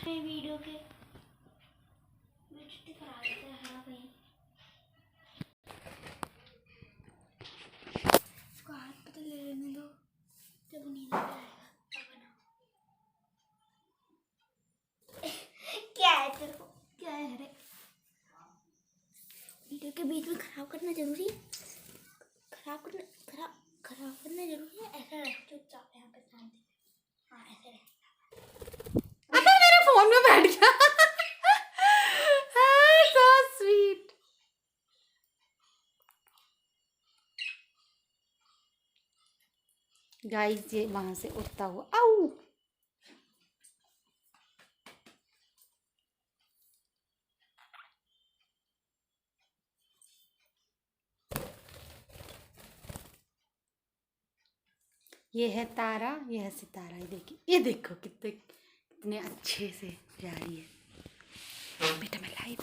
Video के करा देते हैं। हाँ भाई इसको हाथ पे तो ले लेने दो, जब नींद आ जाएगा तब बनाओ। क्या है तेरे को, क्या है? अरे वीडियो के बीच में खराब करना जरूरी है? खराब करना जरूरी है? ऐसा रह चुपचाप यहाँ पे शांति। हाँ ऐसे रह। अबे मेरे फोन में बैठ गया। So sweet. गाइस ये वहां से उड़ता हुआ आऊ। ये है तारा, ये है सितारा। ये देखिए, ये देखो कितने कितने अच्छे से जा रही है। बेटा मैं लाइव